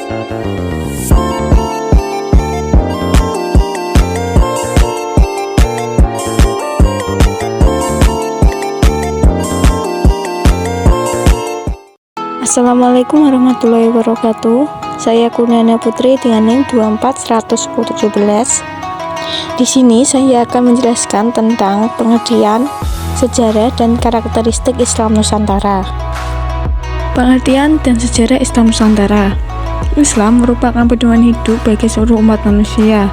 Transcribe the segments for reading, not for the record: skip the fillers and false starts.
Assalamualaikum warahmatullahi wabarakatuh. Saya Kurniana Putri dengan NIM 24117. Di sini saya akan menjelaskan tentang pengertian, sejarah, dan karakteristik Islam Nusantara. Pengertian dan sejarah Islam Nusantara. Islam merupakan pedoman hidup bagi seluruh umat manusia.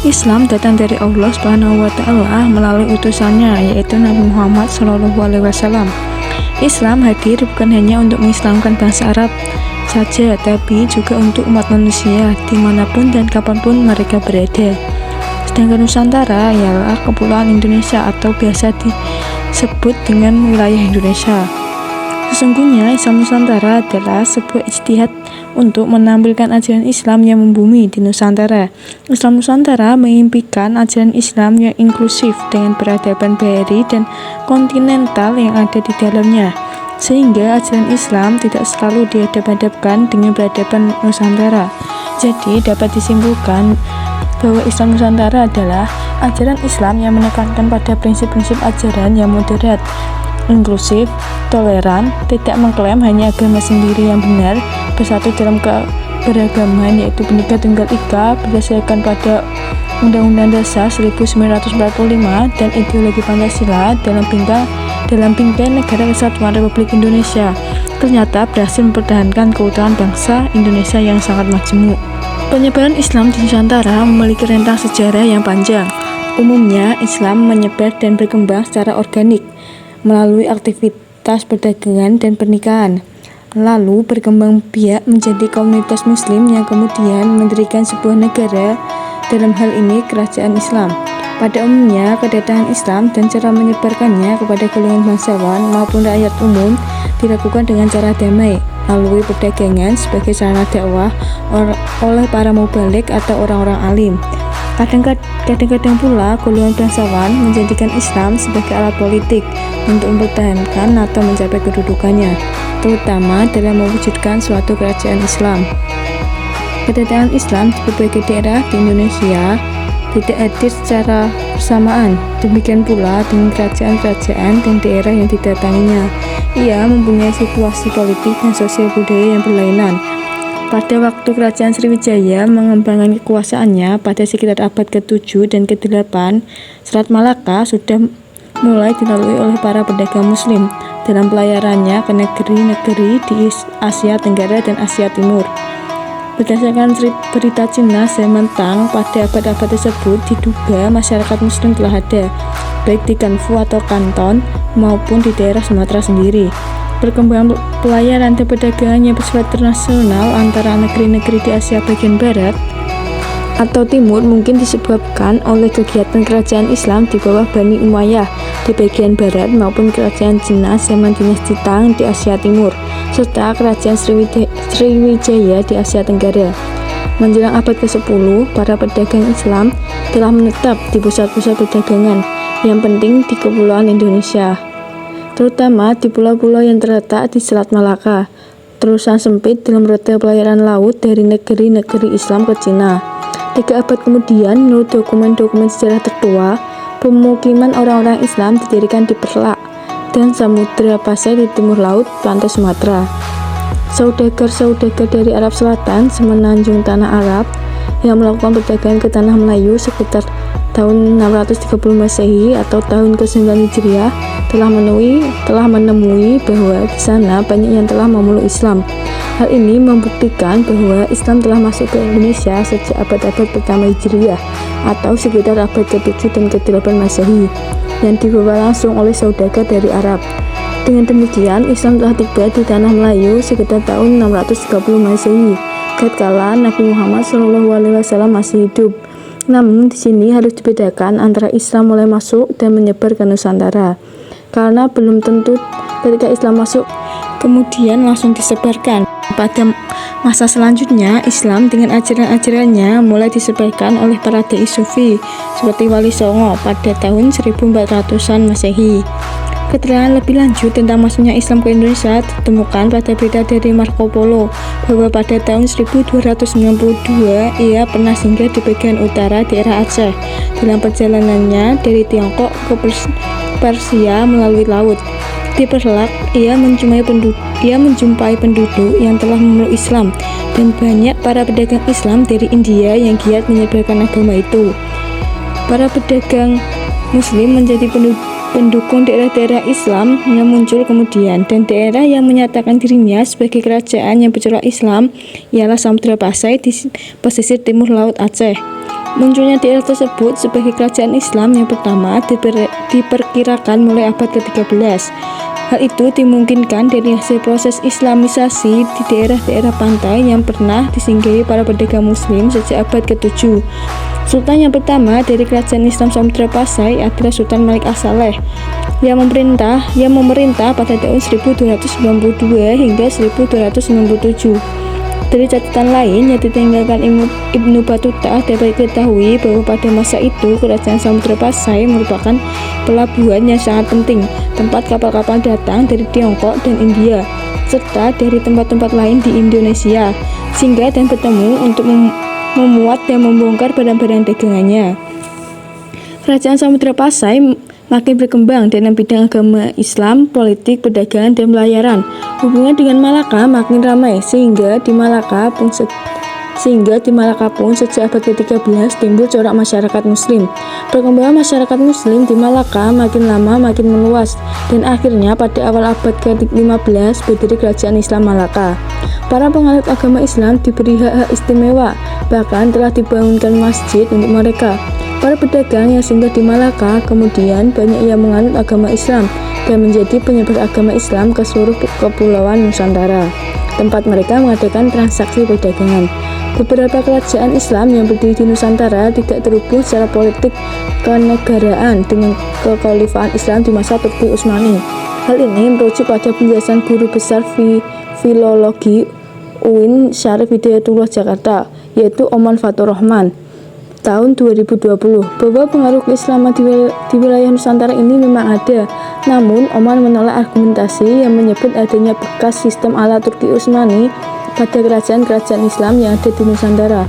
Islam datang dari Allah Subhanahu wa Ta'ala melalui utusannya, yaitu Nabi Muhammad SAW. Islam hadir bukan hanya untuk mengislamkan bangsa Arab saja, tapi juga untuk umat manusia dimanapun dan kapanpun mereka berada. Sedangkan Nusantara ialah kepulauan Indonesia atau biasa disebut dengan wilayah Indonesia. Sesungguhnya Islam Nusantara adalah sebuah ijtihad untuk menampilkan ajaran Islam yang membumi di Nusantara. Islam Nusantara mengimpikan ajaran Islam yang inklusif dengan peradaban bahari dan kontinental yang ada di dalamnya, sehingga ajaran Islam tidak selalu dihadap-hadapkan dengan peradaban Nusantara. Jadi dapat disimpulkan bahwa Islam Nusantara adalah ajaran Islam yang menekankan pada prinsip-prinsip ajaran yang moderat, inklusif, toleran, tidak mengklaim hanya agama sendiri yang benar, bersatu dalam keberagaman, yaitu Bhinneka Tunggal Ika berdasarkan pada Undang-Undang Dasar 1945 dan ideologi Pancasila dalam bingkai Negara Kesatuan Republik Indonesia, ternyata berhasil mempertahankan keutuhan bangsa Indonesia yang sangat majemuk. Penyebaran Islam di Nusantara memiliki rentang sejarah yang panjang. Umumnya, Islam menyebar dan berkembang secara organik melalui aktivitas perdagangan dan pernikahan, lalu berkembang biak menjadi komunitas muslim yang kemudian mendirikan sebuah negara, dalam hal ini kerajaan Islam. Pada umumnya, kedatangan Islam dan cara menyebarkannya kepada golongan bangsawan maupun rakyat umum dilakukan dengan cara damai, melalui perdagangan sebagai sarana dakwah oleh para mubalik atau orang-orang alim. Kadang-kadang pula golongan bangsawan menjadikan Islam sebagai alat politik untuk mempertahankan atau mencapai kedudukannya, terutama dalam mewujudkan suatu kerajaan Islam. Kedatangan Islam di berbagai daerah di Indonesia tidak hadir secara bersamaan. Demikian pula dengan kerajaan-kerajaan dan daerah yang didatanginya. Ia mempunyai situasi politik dan sosial budaya yang berlainan. Pada waktu kerajaan Sriwijaya mengembangkan kekuasaannya pada sekitar abad ke-7 dan ke-8, Selat Malaka sudah mulai dilalui oleh para pedagang muslim dalam pelayarannya ke negeri-negeri di Asia Tenggara dan Asia Timur. Berdasarkan berita Cina zaman Tang, pada abad-abad tersebut diduga masyarakat muslim telah ada, baik di Ganfu atau Kanton maupun di daerah Sumatera sendiri. Perkembangan pelayaran dan perdagangan yang bersifat internasional antara negeri-negeri di Asia bagian barat atau timur mungkin disebabkan oleh kegiatan kerajaan Islam di bawah Bani Umayyah di bagian barat maupun kerajaan Cina zaman dinasti Tang di Asia Timur, serta kerajaan Sriwijaya di Asia Tenggara. Menjelang abad ke-10, para pedagang Islam telah menetap di pusat-pusat perdagangan yang penting di kepulauan Indonesia, terutama di pulau-pulau yang terletak di Selat Malaka, terusan sempit dalam rute pelayaran laut dari negeri-negeri Islam ke Cina. 3 abad kemudian, menurut dokumen-dokumen sejarah tertua, pemukiman orang-orang Islam didirikan di Perlak dan Samudra Pasai di timur laut pantai Sumatera. Saudagar-saudagar dari Arab Selatan semenanjung tanah Arab yang melakukan perdagangan ke tanah Melayu sekitar tahun 630 Masehi atau tahun ke-9 Hijriah telah menemui bahwa di sana banyak yang telah memeluk Islam. Hal ini membuktikan bahwa Islam telah masuk ke Indonesia sejak abad-abad pertama Hijriah atau sekitar abad ke-7 dan ke-8 Masehi yang dibawa langsung oleh saudagar dari Arab. Dengan demikian, Islam telah tiba di tanah Melayu sekitar tahun 630 Masehi, tatkala Nabi Muhammad SAW masih hidup. Namun di sini harus dibedakan antara Islam mulai masuk dan menyebar ke Nusantara, karena belum tentu ketika Islam masuk kemudian langsung disebarkan. Pada masa selanjutnya, Islam dengan ajaran-ajarannya mulai disebarkan oleh para dai Sufi seperti Wali Songo pada tahun 1400-an Masehi. Keterangan lebih lanjut tentang masuknya Islam ke Indonesia ditemukan pada berita dari Marco Polo bahwa pada tahun 1292 ia pernah singgah di bagian utara daerah Aceh. Dalam perjalanannya dari Tiongkok ke Persia melalui laut, di Perlak ia menjumpai penduduk yang telah memeluk Islam dan banyak para pedagang Islam dari India yang giat menyebarkan agama itu. Para pedagang Muslim menjadi pendukung daerah-daerah Islam yang muncul kemudian, dan daerah yang menyatakan dirinya sebagai kerajaan yang bercorak Islam ialah Samudra Pasai di pesisir timur Laut Aceh. Munculnya daerah tersebut sebagai kerajaan Islam yang pertama diperkirakan mulai abad ke-13. Hal itu dimungkinkan dari hasil proses Islamisasi di daerah-daerah pantai yang pernah disinggahi para pedagang Muslim sejak abad ke-7. Sultan yang pertama dari kerajaan Islam Samudra Pasai adalah Sultan Malik As-Saleh yang memerintah pada tahun 1292 hingga 1297. Dari catatan lain yang ditinggalkan Ibnu Battuta dapat diketahui bahwa pada masa itu kerajaan Samudra Pasai merupakan pelabuhan yang sangat penting, tempat kapal-kapal datang dari Tiongkok dan India serta dari tempat-tempat lain di Indonesia singgah dan bertemu untuk memuat dan membongkar barang-barang dagangannya. Kerajaan Samudra Pasai makin berkembang dalam bidang agama Islam, politik, perdagangan, dan pelayaran. Hubungan dengan Malaka makin ramai sehingga di Malaka pun sejak abad ke-13 timbul corak masyarakat Muslim. Perkembangan masyarakat Muslim di Malaka makin lama makin meluas dan akhirnya pada awal abad ke-15 berdiri Kerajaan Islam Malaka. Para penganut agama Islam diberi hak-hak istimewa, bahkan telah dibangunkan masjid untuk mereka. Para pedagang yang singgah di Malaka kemudian banyak yang menganut agama Islam dan menjadi penyebar agama Islam ke seluruh kepulauan Nusantara, tempat mereka mengadakan transaksi perdagangan. Beberapa kerajaan Islam yang berdiri di Nusantara tidak terhubung secara politik kenegaraan dengan kekhalifahan Islam di masa Turki Utsmani. Hal ini merujuk pada penjelasan guru besar filologi UIN Syarif Hidayatullah Jakarta, yaitu Oman Fatur Rahman, tahun 2020, bahwa pengaruh keislaman di wilayah Nusantara ini memang ada. Namun, Oman menolak argumentasi yang menyebut adanya bekas sistem ala Turki Utsmani pada kerajaan-kerajaan Islam yang ada di Nusantara.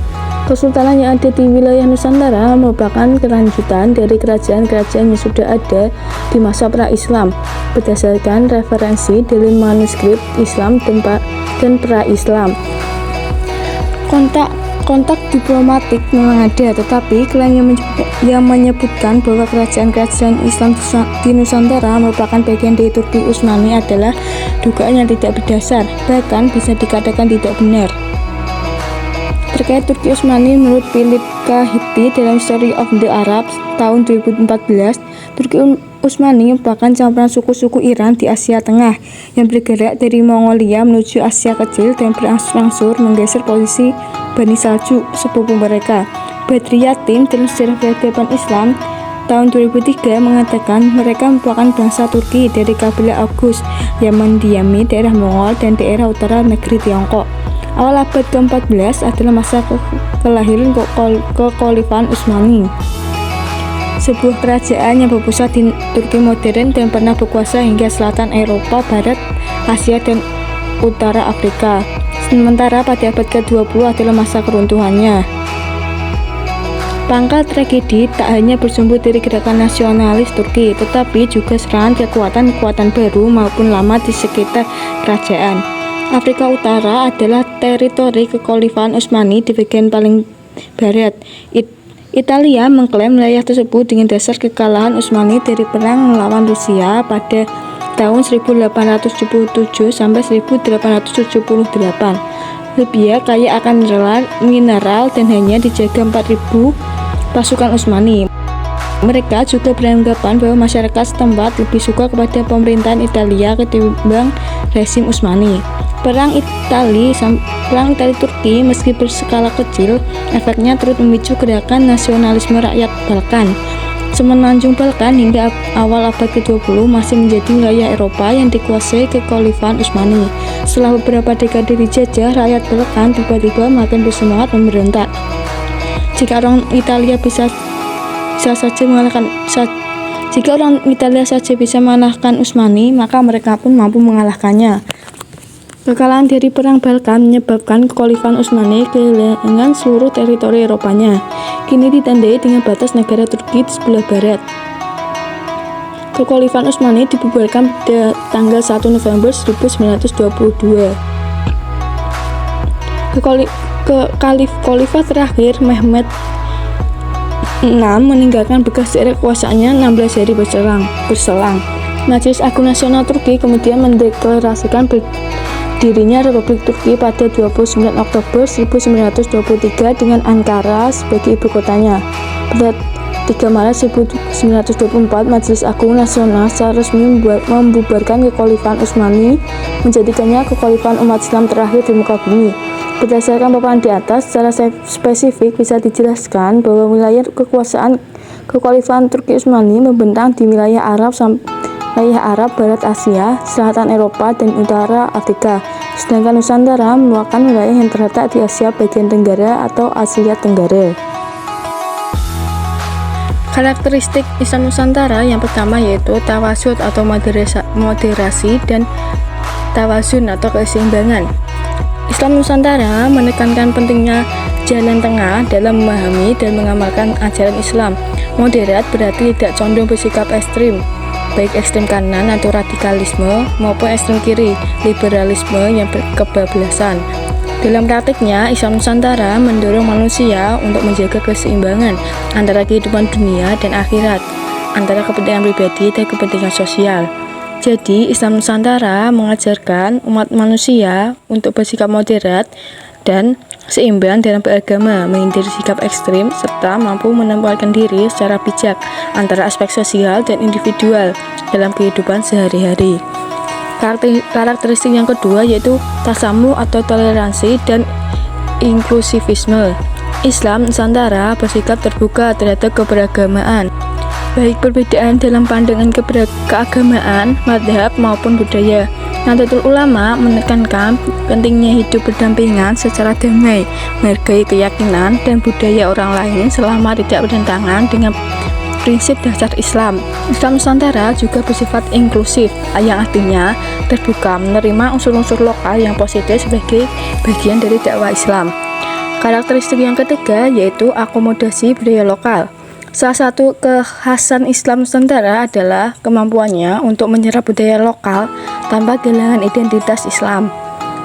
Kesultanan yang ada di wilayah Nusantara merupakan kelanjutan dari kerajaan-kerajaan yang sudah ada di masa pra-Islam, berdasarkan referensi dari manuskrip Islam dan pra-Islam. Kontak diplomatik memang ada, tetapi klaim yang menyebutkan bahwa kerajaan-kerajaan Islam di Nusantara merupakan bagian dari Turki Utsmani adalah dugaan yang tidak berdasar, bahkan bisa dikatakan tidak benar. Terkait Turki Utsmani, menurut Philip K. Hippie dalam History of the Arabs tahun 2014, Turki Utsmani merupakan campuran suku-suku Iran di Asia Tengah yang bergerak dari Mongolia menuju Asia Kecil dan berangsur-angsur menggeser posisi Bani Saljuk, sepupu mereka. Badri Yatim dalam Sejarah Peradaban Islam tahun 2003 mengatakan mereka merupakan bangsa Turki dari kabilah Oghuz yang mendiami daerah Mongol dan daerah utara negeri Tiongkok. Awal abad ke-14 adalah masa kelahiran kekhalifahan Utsmani, sebuah kerajaan yang berpusat di Turki modern dan pernah berkuasa hingga selatan Eropa, Barat, Asia, dan Utara Afrika. Sementara pada abad ke-20 adalah masa keruntuhannya. Pangkal tragedi tak hanya bersumber dari gerakan nasionalis Turki, tetapi juga serangan kekuatan-kekuatan baru maupun lama di sekitar kerajaan. Afrika Utara adalah teritori kekhalifahan Utsmani di bagian paling barat. Italia mengklaim wilayah tersebut dengan dasar kekalahan Utsmani dari perang melawan Rusia pada tahun 1877 sampai 1878. Libya kaya akan mineral dan hanya dijaga 4.000 pasukan Utsmani. Mereka juga beranggapan bahwa masyarakat setempat lebih suka kepada pemerintahan Italia ketimbang rezim Utsmani. Perang Italia Turki meski berskala kecil, efeknya turut memicu gerakan nasionalisme rakyat Balkan. Semenanjung Balkan hingga awal abad ke-20 masih menjadi wilayah Eropa yang dikuasai kekhalifahan Utsmani. Setelah beberapa dekade dijajah, rakyat Balkan tiba-tiba makin bersemangat memberontak. Jika orang Italia bisa saja Jika orang Italia saja bisa mengalahkan Utsmani, maka mereka pun mampu mengalahkannya. Kekalahan dari Perang Balkan menyebabkan kekhalifahan Utsmani kehilangan seluruh teritori Eropanya. Kini ditandai dengan batas negara Turki di sebelah barat. Kekhalifahan Utsmani dibubarkan pada tanggal 1 November 1922. Khalifah terakhir Mehmed VI meninggalkan bekas daerah kekuasaannya 16 hari berselang. Majelis Agung Nasional Turki kemudian mendeklarasikan berdirinya Republik Turki pada 29 Oktober 1923 dengan Ankara sebagai ibu kotanya. Pada 3 Maret 1924, Majelis Agung Nasional secara resmi membubarkan kekhalifahan Utsmani, menjadikannya kekhalifahan umat Islam terakhir di muka bumi. Berdasarkan paparan di atas, secara spesifik bisa dijelaskan bahwa wilayah kekuasaan kekhalifahan Turki Utsmani membentang di wilayah Arab, Barat Asia, Selatan Eropa, dan Utara Afrika. Sedangkan Nusantara merupakan wilayah yang terletak di Asia bagian Tenggara atau Asia Tenggara. Karakteristik Islam Nusantara yang pertama yaitu tawasud atau moderasi dan tawazun atau keseimbangan. Islam Nusantara menekankan pentingnya jalan tengah dalam memahami dan mengamalkan ajaran Islam. Moderat berarti tidak condong bersikap ekstrim, baik ekstrem kanan atau radikalisme maupun ekstrem kiri, liberalisme yang kebablasan. Dalam praktiknya, Islam Nusantara mendorong manusia untuk menjaga keseimbangan antara kehidupan dunia dan akhirat, antara kepentingan pribadi dan kepentingan sosial. Jadi, Islam Nusantara mengajarkan umat manusia untuk bersikap moderat dan seimbang dalam beragama, menghindari sikap ekstrim, serta mampu menempatkan diri secara bijak antara aspek sosial dan individual dalam kehidupan sehari-hari. Karakteristik yang kedua yaitu tasamuh atau toleransi dan inklusivisme. Islam Nusantara bersikap terbuka terhadap keberagamaan, baik perbedaan dalam pandangan keagamaan, madhab maupun budaya. Nahdlatul Ulama menekankan pentingnya hidup berdampingan secara damai, menghargai keyakinan dan budaya orang lain selama tidak bertentangan dengan prinsip dasar Islam. Islam Nusantara juga bersifat inklusif, yang artinya terbuka menerima unsur-unsur lokal yang positif sebagai bagian dari dakwah Islam. Karakteristik yang ketiga yaitu akomodasi budaya lokal. Salah satu kekhasan Islam Nusantara adalah kemampuannya untuk menyerap budaya lokal tanpa kehilangan identitas Islam.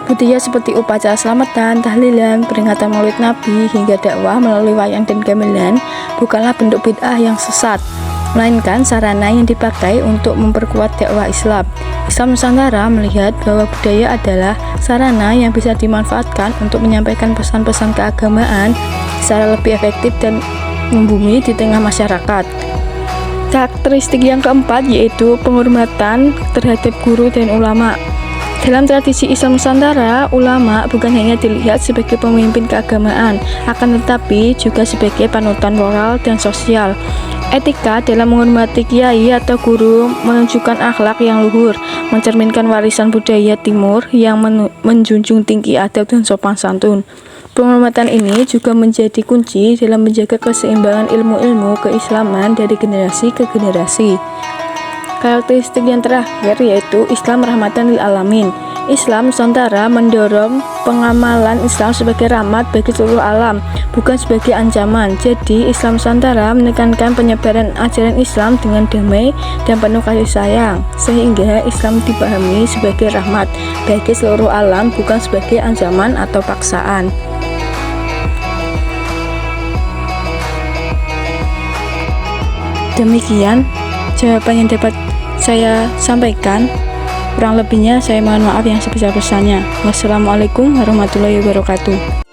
Budaya seperti upacara selamatan, tahlilan, peringatan Maulid Nabi, hingga dakwah melalui wayang dan gamelan bukanlah bentuk bid'ah yang sesat, melainkan sarana yang dipakai untuk memperkuat dakwah Islam. Islam Nusantara melihat bahwa budaya adalah sarana yang bisa dimanfaatkan untuk menyampaikan pesan-pesan keagamaan secara lebih efektif dan membumi di tengah masyarakat. Karakteristik yang keempat yaitu penghormatan terhadap guru dan ulama. Dalam tradisi Islam Nusantara, ulama bukan hanya dilihat sebagai pemimpin keagamaan, akan tetapi juga sebagai panutan moral dan sosial. Etika dalam menghormati kiai atau guru menunjukkan akhlak yang luhur, mencerminkan warisan budaya timur yang menjunjung tinggi adab dan sopan santun. Penghormatan ini juga menjadi kunci dalam menjaga keseimbangan ilmu-ilmu keislaman dari generasi ke generasi. Karakteristik yang terakhir yaitu Islam rahmatan lil alamin. Islam Nusantara mendorong pengamalan Islam sebagai rahmat bagi seluruh alam, bukan sebagai ancaman. Jadi, Islam Nusantara menekankan penyebaran ajaran Islam dengan damai dan penuh kasih sayang, sehingga Islam dipahami sebagai rahmat bagi seluruh alam, bukan sebagai ancaman atau paksaan. Demikian jawaban yang dapat saya sampaikan. Kurang lebihnya saya mohon maaf yang sebesar-besarnya. Wassalamualaikum warahmatullahi wabarakatuh.